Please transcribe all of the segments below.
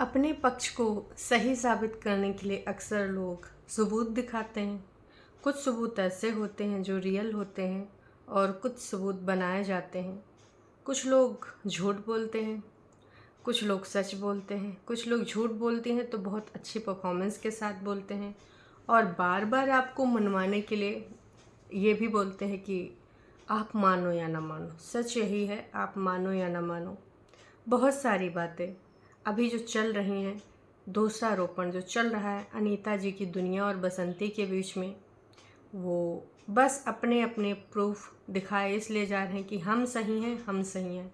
अपने पक्ष को सही साबित करने के लिए अक्सर लोग सबूत दिखाते हैं। कुछ सबूत ऐसे होते हैं जो रियल होते हैं और कुछ सबूत बनाए जाते हैं। कुछ लोग झूठ बोलते हैं, कुछ लोग सच बोलते हैं। कुछ लोग झूठ बोलते हैं तो बहुत अच्छी परफॉर्मेंस के साथ बोलते हैं और बार बार आपको मनवाने के लिए ये भी बोलते हैं कि आप मानो या ना मानो, सच यही है, आप मानो या ना मानो। बहुत सारी बातें अभी जो चल रही हैं, दोषारोपण जो चल रहा है अनीता जी की दुनिया और बसंती के बीच में, वो बस अपने अपने प्रूफ दिखाए इसलिए जा रहे हैं कि हम सही हैं, हम सही हैं।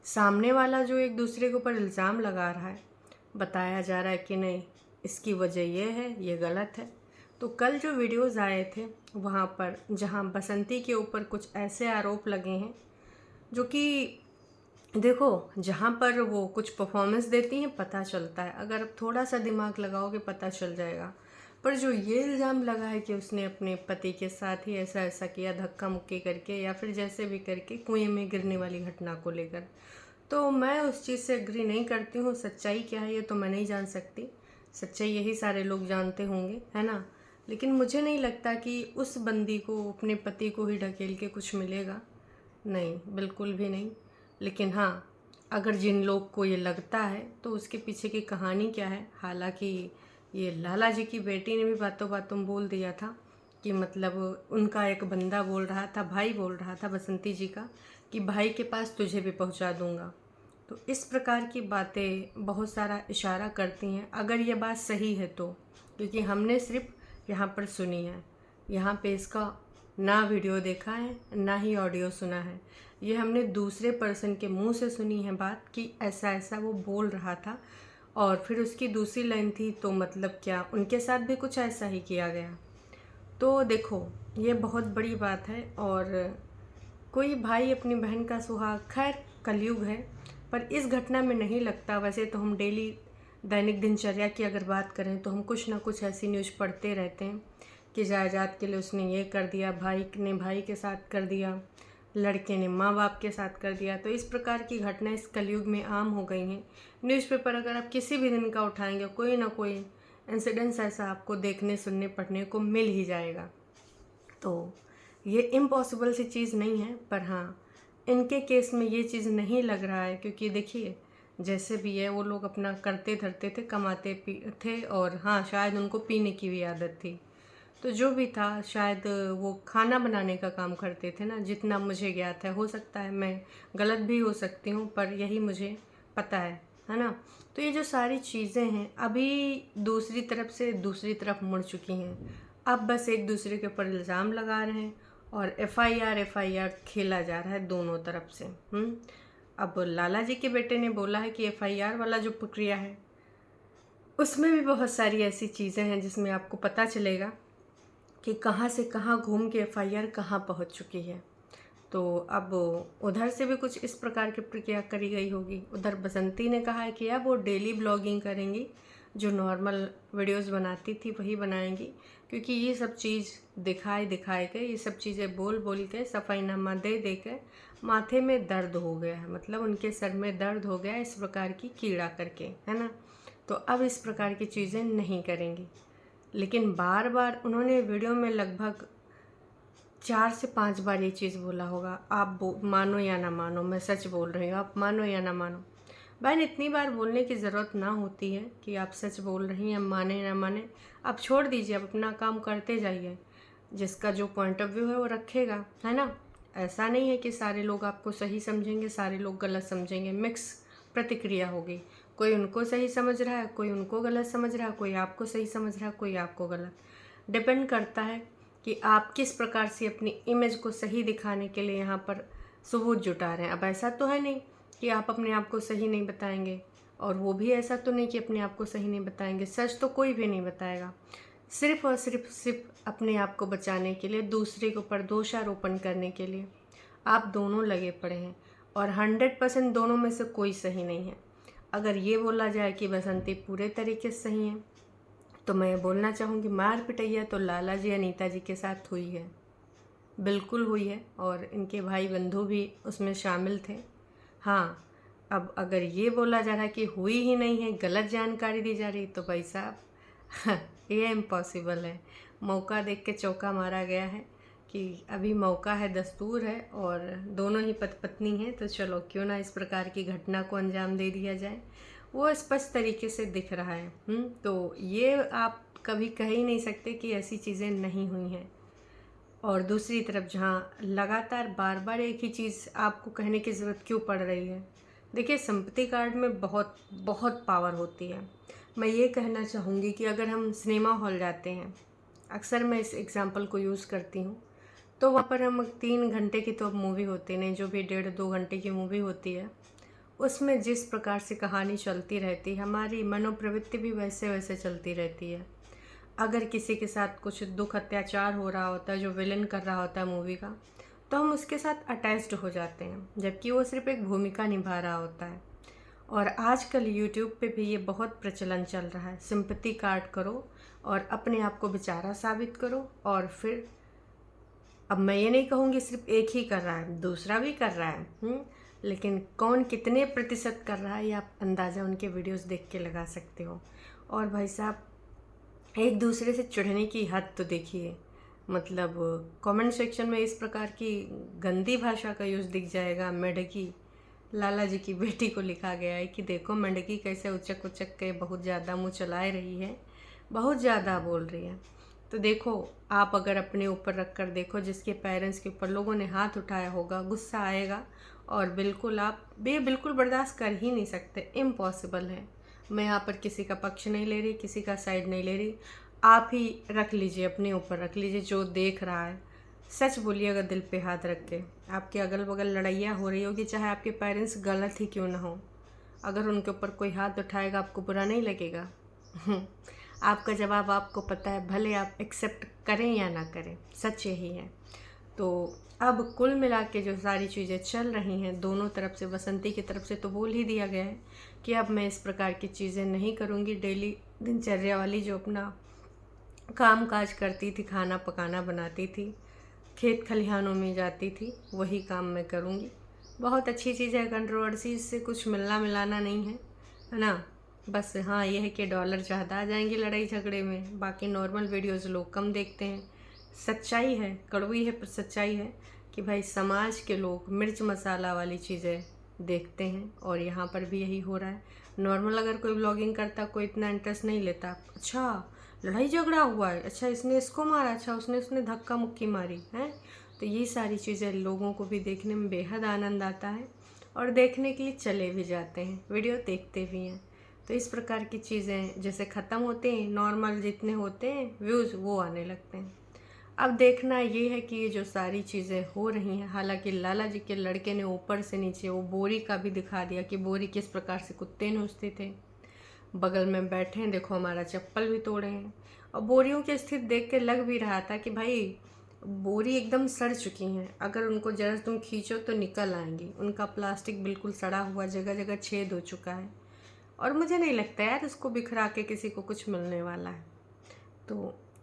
सामने वाला जो एक दूसरे के ऊपर इल्ज़ाम लगा रहा है, बताया जा रहा है कि नहीं, इसकी वजह ये है, ये गलत है। तो कल जो वीडियोज़ आए थे वहाँ पर जहाँ बसंती के ऊपर कुछ ऐसे आरोप लगे हैं जो कि देखो, जहाँ पर वो कुछ परफॉर्मेंस देती हैं पता चलता है, अगर आप थोड़ा सा दिमाग लगाओगे पता चल जाएगा। पर जो ये इल्ज़ाम लगा है कि उसने अपने पति के साथ ही ऐसा ऐसा किया, धक्का मुक्की करके या फिर जैसे भी करके कुएं में गिरने वाली घटना को लेकर, तो मैं उस चीज़ से एग्री नहीं करती हूँ। सच्चाई क्या है ये तो मैं नहीं जान सकती, सच्चाई यही सारे लोग जानते होंगे, है ना। लेकिन मुझे नहीं लगता कि उस बंदी को अपने पति को ही ढकेल के कुछ मिलेगा, नहीं, बिल्कुल भी नहीं। लेकिन हाँ, अगर जिन लोग को ये लगता है तो उसके पीछे की कहानी क्या है। हालांकि ये लाला जी की बेटी ने भी बातों बातों बोल दिया था कि मतलब उनका एक बंदा बोल रहा था, भाई बोल रहा था बसंती जी का, कि भाई के पास तुझे भी पहुंचा दूंगा। तो इस प्रकार की बातें बहुत सारा इशारा करती हैं, अगर ये बात सही है तो, क्योंकि हमने सिर्फ यहाँ पर सुनी है, यहाँ पे इसका ना वीडियो देखा है ना ही ऑडियो सुना है। ये हमने दूसरे पर्सन के मुंह से सुनी है बात कि ऐसा ऐसा वो बोल रहा था, और फिर उसकी दूसरी लाइन थी तो मतलब क्या उनके साथ भी कुछ ऐसा ही किया गया। तो देखो, ये बहुत बड़ी बात है। और कोई भाई अपनी बहन का सुहाग, खैर कलयुग है, पर इस घटना में नहीं लगता। वैसे तो हम डेली दैनिक दिनचर्या की अगर बात करें तो हम कुछ ना कुछ ऐसी न्यूज़ पढ़ते रहते हैं कि जायदाद के लिए उसने ये कर दिया, भाई ने भाई के साथ कर दिया, लड़के ने माँ बाप के साथ कर दिया। तो इस प्रकार की घटनाएं इस कलयुग में आम हो गई हैं। न्यूज़पेपर अगर आप किसी भी दिन का उठाएंगे, कोई ना कोई इंसिडेंस ऐसा आपको देखने सुनने पढ़ने को मिल ही जाएगा। तो ये इम्पॉसिबल सी चीज़ नहीं है, पर हाँ, इनके केस में ये चीज़ नहीं लग रहा है, क्योंकि देखिए जैसे भी है वो लोग अपना करते धरते थे, कमाते थे, और हाँ शायद उनको पीने की भी आदत थी। तो जो भी था, शायद वो खाना बनाने का काम करते थे ना, जितना मुझे ज्ञात है। हो सकता है मैं गलत भी हो सकती हूँ, पर यही मुझे पता है ना। तो ये जो सारी चीज़ें हैं अभी दूसरी तरफ से दूसरी तरफ मुड़ चुकी हैं। अब बस एक दूसरे के ऊपर इल्ज़ाम लगा रहे हैं और एफआईआर खेला जा रहा है दोनों तरफ से। अब लाला जी के बेटे ने बोला है कि एफआईआर वाला जो प्रक्रिया है उसमें भी बहुत सारी ऐसी चीज़ें हैं जिसमें आपको पता चलेगा कि कहाँ से कहाँ घूम के एफआईआर कहाँ पहुँच चुकी है। तो अब उधर से भी कुछ इस प्रकार की प्रक्रिया करी गई होगी। उधर बसंती ने कहा है कि अब वो डेली ब्लॉगिंग करेंगी, जो नॉर्मल वीडियोस बनाती थी वही बनाएंगी, क्योंकि ये सब चीज़ दिखाए दिखाए के, ये सब चीज़ें बोल बोल के, सफ़ाईनामा दे दे के माथे में दर्द हो गया है, मतलब उनके सर में दर्द हो गया इस प्रकार की कीड़ा करके, है ना। तो अब इस प्रकार की चीज़ें नहीं करेंगी। लेकिन बार बार उन्होंने वीडियो में लगभग 4 से 5 बार ये चीज़ बोला होगा, आप मानो या ना मानो, मैं सच बोल रही हूँ, आप मानो या ना मानो। बहन, इतनी बार बोलने की ज़रूरत ना होती है कि आप सच बोल रही हैं, माने ना माने। आप छोड़ दीजिए, आप अपना काम करते जाइए। जिसका जो पॉइंट ऑफ व्यू है वो रखेगा, है ना। ऐसा नहीं है कि सारे लोग आपको सही समझेंगे, सारे लोग गलत समझेंगे, मिक्स प्रतिक्रिया होगी। कोई उनको सही समझ रहा है, कोई उनको गलत समझ रहा है, कोई आपको सही समझ रहा है, कोई आपको गलत। डिपेंड करता है कि आप किस प्रकार से अपनी इमेज को सही दिखाने के लिए यहाँ पर सबूत जुटा रहे हैं। अब ऐसा तो है नहीं कि आप अपने आप को सही नहीं बताएंगे, और वो भी ऐसा तो नहीं कि अपने आप को सही नहीं बताएंगे। सच तो कोई भी नहीं बताएगा। सिर्फ और सिर्फ अपने आप को बचाने के लिए, दूसरे के ऊपर दोषारोपण करने के लिए आप दोनों लगे पड़े हैं, और 100% दोनों में से कोई सही नहीं है। अगर ये बोला जाए कि बसंती पूरे तरीके से सही है, तो मैं बोलना चाहूँगी मार पिटैया तो लाला जी अनीता जी के साथ हुई है, बिल्कुल हुई है, और इनके भाई बंधु भी उसमें शामिल थे। हाँ, अब अगर ये बोला जा रहा है कि हुई ही नहीं है, गलत जानकारी दी जा रही, तो भाई साहब ये इम्पॉसिबल है। मौका देख के चौका मारा गया है कि अभी मौका है, दस्तूर है, और दोनों ही पति पत्नी हैं, तो चलो क्यों ना इस प्रकार की घटना को अंजाम दे दिया जाए। वो स्पष्ट तरीके से दिख रहा है। तो ये आप कभी कह ही नहीं सकते कि ऐसी चीज़ें नहीं हुई हैं। और दूसरी तरफ जहाँ लगातार बार बार एक ही चीज़ आपको कहने की ज़रूरत क्यों पड़ रही है। देखिए, संपत्ति कार्ड में बहुत बहुत पावर होती है। मैं ये कहना चाहूँगी कि अगर हम सिनेमा हॉल जाते हैं, अक्सर मैं इस एग्ज़ाम्पल को यूज़ करती हूँ, तो वहाँ पर हम 3 घंटे की तो मूवी होती नहीं, जो भी 1.5-2 घंटे की मूवी होती है, उसमें जिस प्रकार से कहानी चलती रहती है, हमारी मनोप्रवृत्ति भी वैसे वैसे चलती रहती है। अगर किसी के साथ कुछ दुख अत्याचार हो रहा होता है, जो विलन कर रहा होता है मूवी का, तो हम उसके साथ अटैच्ड हो जाते हैं, जबकि वो सिर्फ एक भूमिका निभा रहा होता है। और आजकल यूट्यूब पे भी ये बहुत प्रचलन चल रहा है, सिंपैथी कार्ड करो और अपने आप को बेचारा साबित करो। और फिर अब मैं ये नहीं कहूँगी सिर्फ एक ही कर रहा है, दूसरा भी कर रहा है, लेकिन कौन कितने प्रतिशत कर रहा है ये आप अंदाज़ा उनके वीडियोस देख के लगा सकते हो। और भाई साहब, एक दूसरे से चिढ़ने की हद तो देखिए। मतलब कमेंट सेक्शन में इस प्रकार की गंदी भाषा का यूज़ दिख जाएगा। मेंढकी, लाला जी की बेटी को लिखा गया है कि देखो मेंढकी कैसे उचक उचक के बहुत ज़्यादा मुँह चलाए रही है, बहुत ज़्यादा बोल रही है। तो देखो, आप अगर अपने ऊपर रख कर देखो, जिसके पेरेंट्स के ऊपर लोगों ने हाथ उठाया होगा, गुस्सा आएगा। और बिल्कुल आप बिल्कुल बर्दाश्त कर ही नहीं सकते, इम्पॉसिबल है। मैं यहाँ पर किसी का पक्ष नहीं ले रही, किसी का साइड नहीं ले रही। आप ही रख लीजिए, अपने ऊपर रख लीजिए जो देख रहा है। सच बोलिएगा दिल पे हाथ रख के। आपके अगल बगल लड़ाइयाँ हो रही होगी, चाहे आपके पेरेंट्स गलत ही क्यों ना हो, अगर उनके ऊपर कोई हाथ उठाएगा आपको बुरा नहीं लगेगा? आपका जवाब आपको पता है, भले आप एक्सेप्ट करें या ना करें, सच यही है। तो अब कुल मिला के जो सारी चीज़ें चल रही हैं दोनों तरफ से, बसंती की तरफ से तो बोल ही दिया गया है कि अब मैं इस प्रकार की चीज़ें नहीं करूँगी। डेली दिनचर्या वाली जो अपना काम काज करती थी, खाना पकाना बनाती थी, खेत खलिहानों में जाती थी, वही काम मैं करूँगी। बहुत अच्छी चीज़ है, कंट्रोवर्सी से कुछ मिलना मिलाना नहीं है ना। बस हाँ, यह है कि डॉलर ज़्यादा आ जाएंगे लड़ाई झगड़े में, बाकी नॉर्मल वीडियोज़ लोग कम देखते हैं। सच्चाई है, कड़वी है पर सच्चाई है कि भाई समाज के लोग मिर्च मसाला वाली चीज़ें देखते हैं, और यहाँ पर भी यही हो रहा है। नॉर्मल अगर कोई ब्लॉगिंग करता, कोई इतना इंटरेस्ट नहीं लेता। अच्छा, लड़ाई झगड़ा हुआ है, अच्छा इसने इसको मारा, अच्छा उसने धक्का मुक्की मारी है। तो ये सारी चीज़ें लोगों को भी देखने में बेहद आनंद आता है, और देखने के लिए चले भी जाते हैं, वीडियो देखते भी हैं। तो इस प्रकार की चीज़ें जैसे ख़त्म होते हैं, नॉर्मल जितने होते हैं व्यूज़ वो आने लगते हैं। अब देखना ये है कि ये जो सारी चीज़ें हो रही हैं, हालांकि लाला जी के लड़के ने ऊपर से नीचे वो बोरी का भी दिखा दिया कि बोरी किस प्रकार से कुत्ते नोचते थे, बगल में बैठे हैं, देखो हमारा चप्पल भी तोड़े हैं। और बोरियों की स्थिति देख के लग भी रहा था कि भाई बोरी एकदम सड़ चुकी हैं, अगर उनको जरा तुम खींचो तो निकल आएंगी। उनका प्लास्टिक बिल्कुल सड़ा हुआ, जगह जगह छेद हो चुका है, और मुझे नहीं लगता यार इसको बिखरा के किसी को कुछ मिलने वाला है। तो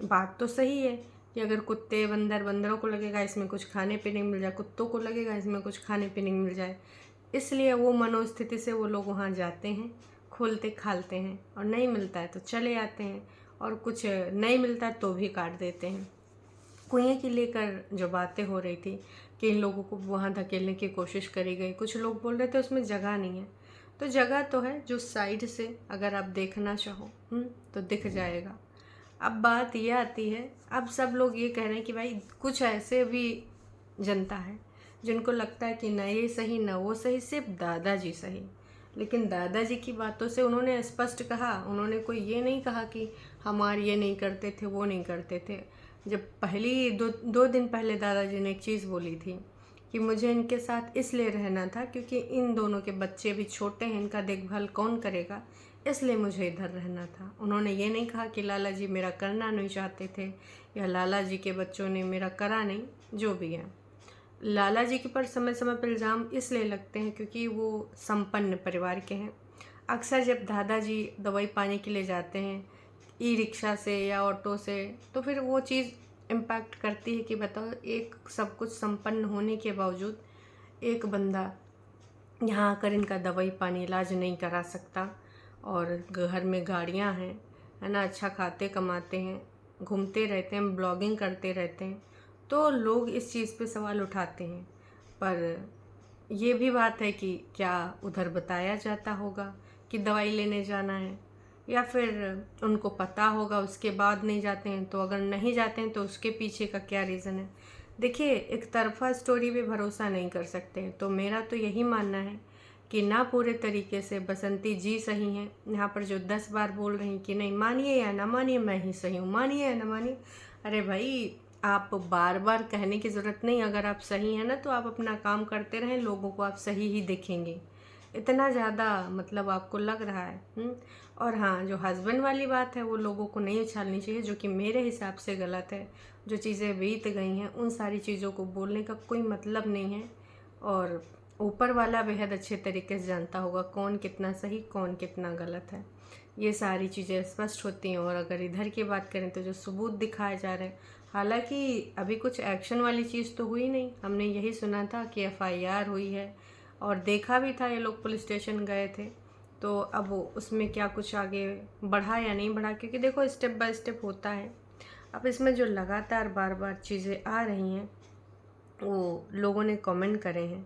बात तो सही है कि अगर कुत्ते बंदरों को लगेगा इसमें कुछ खाने पीने मिल जाए, कुत्तों को लगेगा इसमें कुछ खाने पीने मिल जाए, इसलिए वो मनोस्थिति से वो लोग वहाँ जाते हैं, खोलते खालते हैं, और नहीं मिलता है तो चले आते हैं, और कुछ नहीं मिलता है तो भी काट देते हैं। कुएं की लेकर जो बातें हो रही थी कि इन लोगों को वहाँ धकेलने की कोशिश करी गई, कुछ लोग बोल रहे थे उसमें जगह नहीं है। तो जगह तो है, जो साइड से अगर आप देखना चाहो तो दिख जाएगा। अब बात ये आती है, अब सब लोग ये कह रहे हैं कि भाई कुछ ऐसे भी जनता है जिनको लगता है कि ना ये सही ना वो सही, सिर्फ दादाजी सही। लेकिन दादाजी की बातों से उन्होंने स्पष्ट कहा, उन्होंने कोई ये नहीं कहा कि हमारे ये नहीं करते थे वो नहीं करते थे। जब पहली दो दिन पहले दादाजी ने एक चीज़ बोली थी कि मुझे इनके साथ इसलिए रहना था क्योंकि इन दोनों के बच्चे भी छोटे हैं, इनका देखभाल कौन करेगा, इसलिए मुझे इधर रहना था। उन्होंने ये नहीं कहा कि लाला जी मेरा करना नहीं चाहते थे, या लाला जी के बच्चों ने मेरा करा नहीं। जो भी है, लाला जी के पर समय समय पर इल्ज़ाम इसलिए लगते हैं क्योंकि वो संपन्न परिवार के हैं। अक्सर जब दादाजी दवाई पाने के लिए जाते हैं ई रिक्शा से या ऑटो से, तो फिर वो चीज़ इम्पैक्ट करती है कि बताओ, एक सब कुछ संपन्न होने के बावजूद एक बंदा यहाँ आकर इनका दवाई पानी इलाज नहीं करा सकता, और घर में गाड़ियाँ हैं, है ना, अच्छा खाते कमाते हैं, घूमते रहते हैं, ब्लॉगिंग करते रहते हैं, तो लोग इस चीज़ पे सवाल उठाते हैं। पर ये भी बात है कि क्या उधर बताया जाता होगा कि दवाई लेने जाना है, या फिर उनको पता होगा उसके बाद नहीं जाते हैं? तो अगर नहीं जाते हैं तो उसके पीछे का क्या रीज़न है? देखिए, एक तरफा स्टोरी पे भरोसा नहीं कर सकते हैं, तो मेरा तो यही मानना है कि ना पूरे तरीके से बसंती जी सही हैं। यहाँ पर जो 10 बार बोल रही कि नहीं, मानिए या ना मानिए मैं ही सही हूँ, मानिए या ना मानिए, अरे भाई, आप बार बार कहने की ज़रूरत नहीं। अगर आप सही हैं ना तो आप अपना काम करते रहें, लोगों को आप सही ही दिखेंगे। इतना ज़्यादा मतलब आपको लग रहा है। और हाँ, जो हस्बैंड वाली बात है वो लोगों को नहीं उछालनी चाहिए, जो कि मेरे हिसाब से गलत है। जो चीज़ें बीत गई हैं उन सारी चीज़ों को बोलने का कोई मतलब नहीं है, और ऊपर वाला बेहद अच्छे तरीके से जानता होगा कौन कितना सही कौन कितना गलत है। ये सारी चीज़ें स्पष्ट होती हैं। और अगर इधर की बात करें तो जो सबूत दिखाए जा रहे हैं, हालांकि अभी कुछ एक्शन वाली चीज़ तो हुई नहीं। हमने यही सुना था कि एफआईआर हुई है, और देखा भी था ये लोग पुलिस स्टेशन गए थे। तो अब उसमें क्या कुछ आगे बढ़ा या नहीं बढ़ा, क्योंकि देखो स्टेप बाय स्टेप होता है। अब इसमें जो लगातार बार बार चीज़ें आ रही हैं वो लोगों ने कमेंट करे हैं,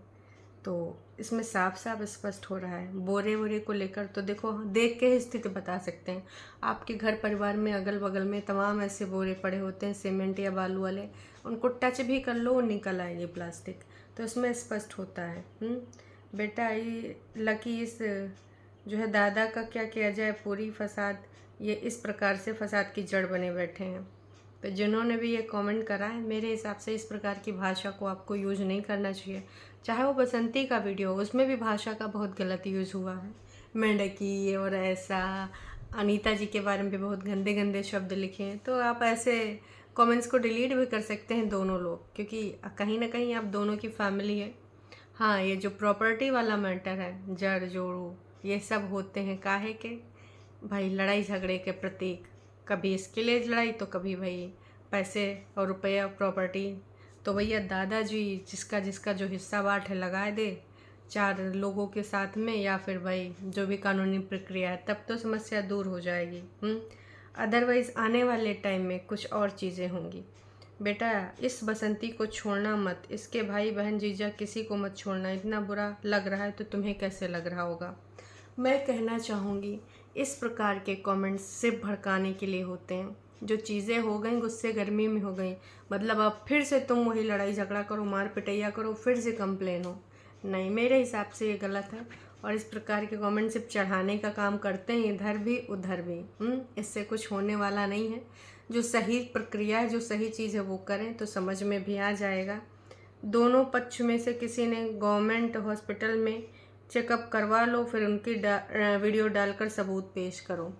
तो इसमें साफ साफ स्पष्ट हो रहा है। बोरे वोरे को लेकर तो देखो, देख के ही स्थिति बता सकते हैं। आपके घर परिवार में अगल बगल में तमाम ऐसे बोरे पड़े होते हैं सीमेंट या बालू वाले, उनको टच भी कर लो निकल आएगी प्लास्टिक, तो इसमें स्पष्ट होता है। बेटा, ये लकी इस जो है दादा का क्या किया जाए, पूरी फसाद ये इस प्रकार से फसाद की जड़ बने बैठे हैं। तो जिन्होंने भी ये कमेंट करा है, मेरे हिसाब से इस प्रकार की भाषा को आपको यूज़ नहीं करना चाहिए। चाहे वो बसंती का वीडियो हो, उसमें भी भाषा का बहुत गलत यूज़ हुआ है। मेंढकी और ऐसा, अनीता जी के बारे में भी बहुत गंदे गंदे शब्द लिखे हैं। तो आप ऐसे कमेंट्स को डिलीट भी कर सकते हैं दोनों लोग, क्योंकि कहीं ना कहीं आप दोनों की फैमिली है। हाँ, ये जो प्रॉपर्टी वाला मैटर है, जड़ जोड़ू, ये सब होते हैं काहे के, भाई लड़ाई झगड़े के प्रतीक। कभी इसके लिए लड़ाई तो कभी भाई पैसे और रुपया प्रॉपर्टी। तो भैया दादाजी जिसका जिसका जो हिस्सा बांट है लगाए दे 4 लोगों के साथ में, या फिर भाई जो भी कानूनी प्रक्रिया है, तब तो समस्या दूर हो जाएगी। अदरवाइज़ आने वाले टाइम में कुछ और चीज़ें होंगी। बेटा, इस बसंती को छोड़ना मत, इसके भाई बहन जीजा किसी को मत छोड़ना। इतना बुरा लग रहा है तो तुम्हें कैसे लग रहा होगा। मैं कहना चाहूँगी, इस प्रकार के कमेंट्स सिर्फ भड़काने के लिए होते हैं। जो चीज़ें हो गई गुस्से गर्मी में हो गई, मतलब अब फिर से तुम वही लड़ाई झगड़ा करो, मार पिटैया करो, फिर से कंप्लेन हो। नहीं, मेरे हिसाब से ये गलत है। और इस प्रकार के कमेंट सिर्फ चढ़ाने का काम करते हैं, इधर भी उधर भी। इससे कुछ होने वाला नहीं है। जो सही प्रक्रिया है, जो सही चीज़ है वो करें तो समझ में भी आ जाएगा। दोनों पक्ष में से किसी ने गवर्नमेंट हॉस्पिटल में चेकअप करवा लो, फिर उनकी वीडियो डालकर सबूत पेश करो।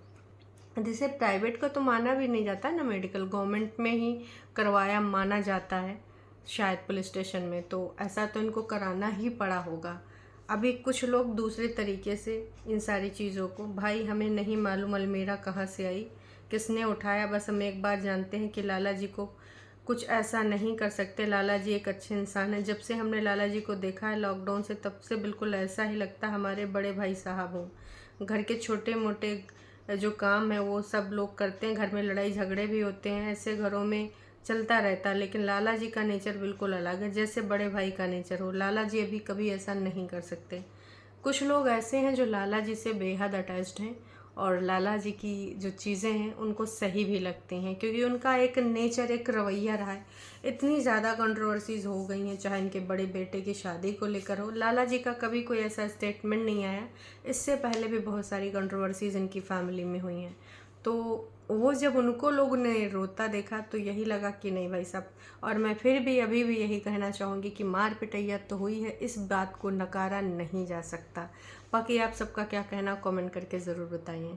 जैसे प्राइवेट का तो माना भी नहीं जाता ना, मेडिकल गवर्नमेंट में ही करवाया माना जाता है शायद पुलिस स्टेशन में, तो ऐसा तो इनको कराना ही पड़ा होगा। अभी कुछ लोग दूसरे तरीके से इन सारी चीज़ों को, भाई हमें नहीं मालूम अलमीरा कहाँ से आई, किसने उठाया, बस हम एक बार जानते हैं कि लाला जी को कुछ ऐसा नहीं कर सकते। लाला जी एक अच्छे इंसान हैं। जब से हमने लाला जी को देखा है लॉकडाउन से, तब से बिल्कुल ऐसा ही लगता है हमारे बड़े भाई साहब हों। घर के छोटे मोटे जो काम है वो सब लोग करते हैं, घर में लड़ाई झगड़े भी होते हैं, ऐसे घरों में चलता रहता है। लेकिन लाला जी का नेचर बिल्कुल अलग है, जैसे बड़े भाई का नेचर हो। लाला जी अभी कभी ऐसा नहीं कर सकते। कुछ लोग ऐसे हैं जो लाला जी से बेहद अटैच्ड हैं, और लाला जी की जो चीज़ें हैं उनको सही भी लगती हैं, क्योंकि उनका एक नेचर, एक रवैया रहा है। इतनी ज़्यादा कंट्रोवर्सीज हो गई हैं, चाहे इनके बड़े बेटे की शादी को लेकर हो, लाला जी का कभी कोई ऐसा स्टेटमेंट नहीं आया। इससे पहले भी बहुत सारी कंट्रोवर्सीज इनकी फैमिली में हुई हैं। तो वो जब उनको लोगों ने रोता देखा तो यही लगा कि नहीं भाई साहब। और मैं फिर भी अभी भी यही कहना चाहूँगी कि मार पिटैया तो हुई है, इस बात को नकारा नहीं जा सकता। बाकी आप सबका क्या कहना कमेंट करके ज़रूर बताइए।